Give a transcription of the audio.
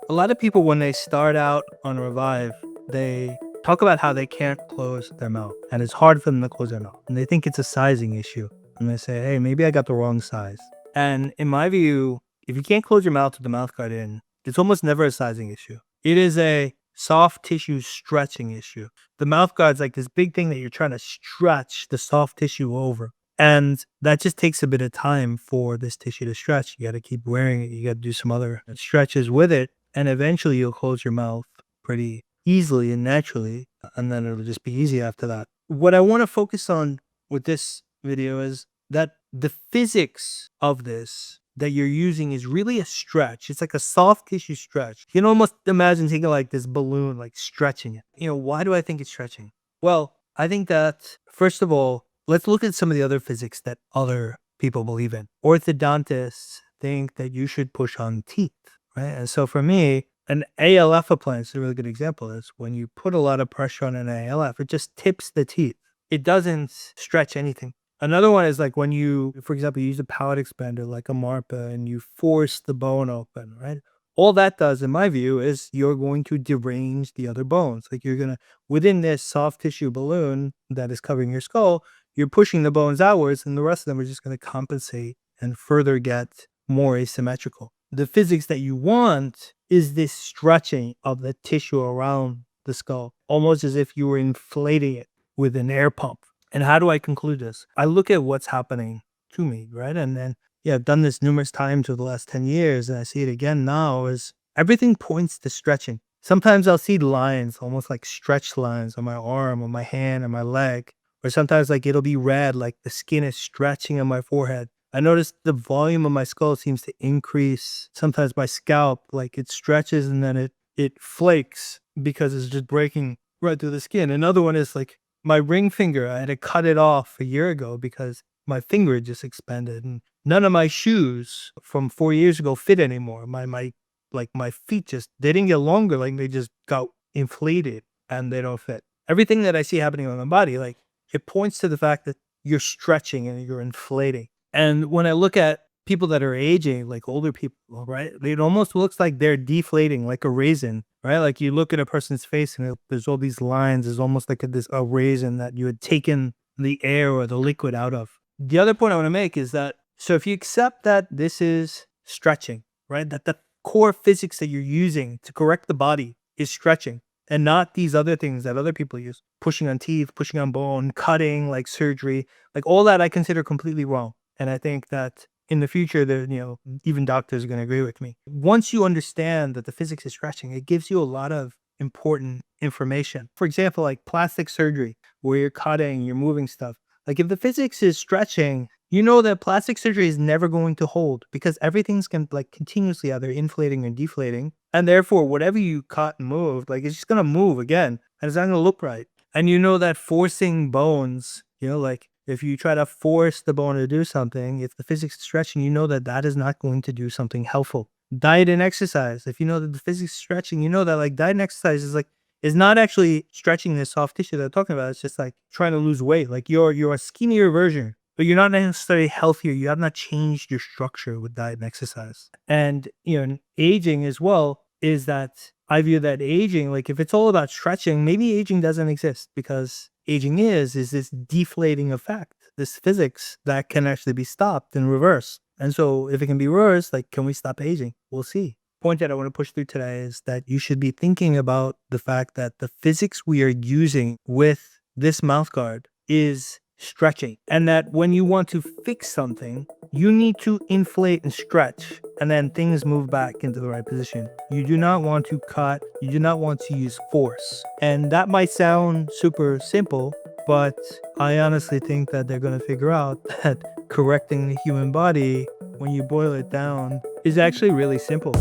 A lot of people, when they start out on Reviv, they talk about how they can't close their mouth and it's hard for them to close their mouth. And they think it's a sizing issue. And they say, hey, maybe I got the wrong size. And in my view, if you can't close your mouth with the mouth guard in, it's almost never a sizing issue. It is a soft tissue stretching issue. The mouth guard's like this big thing that you're trying to stretch the soft tissue over. And that just takes a bit of time for this tissue to stretch. You got to keep wearing it. You got to do some other stretches with it. And eventually you'll close your mouth pretty easily and naturally. And then it'll just be easy after that. What I want to focus on with this video is that the physics of this that you're using is really a stretch. It's like a soft tissue stretch. You can almost imagine taking like this balloon, like stretching it. Why do I think it's stretching? Well, I think that, first of all, let's look at some of the other physics that other people believe in. Orthodontists think that you should push on teeth, right? And so for me, an ALF appliance is a really good example. Is when you put a lot of pressure on an ALF, it just tips the teeth. It doesn't stretch anything. Another one is like when you, for example, you use a palate expander like a MARPA and you force the bone open, right? All that does, in my view, is you're going to derange the other bones. Like you're going to, within this soft tissue balloon that is covering your skull, you're pushing the bones outwards and the rest of them are just going to compensate and further get more asymmetrical. The physics that you want is this stretching of the tissue around the skull, almost as if you were inflating it with an air pump. And how do I conclude this? I look at what's happening to me, right? And then, I've done this numerous times over the last 10 years, and I see it again now, is everything points to stretching. Sometimes I'll see lines, almost like stretch lines on my arm, on my hand, on my leg. Or sometimes like it'll be red, like the skin is stretching on my forehead. I notice the volume of my skull seems to increase. Sometimes my scalp, like it stretches and then it flakes because it's just breaking right through the skin. Another one is like my ring finger. I had to cut it off a year ago because my finger just expanded. And none of my shoes from 4 years ago fit anymore. My feet just, they didn't get longer. Like they just got inflated and they don't fit. Everything that I see happening on my body, like it points to the fact that you're stretching and you're inflating. And when I look at people that are aging, like older people, right, it almost looks like they're deflating, like a raisin, right? Like you look at a person's face and there's all these lines. There's almost like a raisin that you had taken the air or the liquid out of. The other point I want to make is that, so if you accept that this is stretching, right, that the core physics that you're using to correct the body is stretching, and not these other things that other people use, pushing on teeth, pushing on bone, cutting, like surgery, like all that I consider completely wrong. And I think that in the future, even doctors are going to agree with me. Once you understand that the physics is stretching, it gives you a lot of important information. For example, like plastic surgery, where you're cutting, you're moving stuff. Like if the physics is stretching, you know that plastic surgery is never going to hold because everything's like continuously either inflating or deflating. And therefore, whatever you cut and move, like it's just going to move again and it's not going to look right. And you know that forcing bones, like if you try to force the bone to do something, if the physics is stretching, you know that that is not going to do something helpful. Diet and exercise. If you know that the physics is stretching, you know that like diet and exercise is not actually stretching this soft tissue that I'm talking about. It's just like trying to lose weight. Like you're a skinnier version, but you're not necessarily healthier. You have not changed your structure with diet and exercise. And, aging as well is that I view that aging, like if it's all about stretching, maybe aging doesn't exist because aging is this deflating effect, this physics that can actually be stopped and reversed. And so if it can be reversed, like, can we stop aging? We'll see. Point that I want to push through today is that you should be thinking about the fact that the physics we are using with this mouth guard is stretching, and that when you want to fix something, you need to inflate and stretch, and then things move back into the right position. You do not want to cut, you do not want to use force. And that might sound super simple, but I honestly think that they're going to figure out that correcting the human body, when you boil it down, is actually really simple.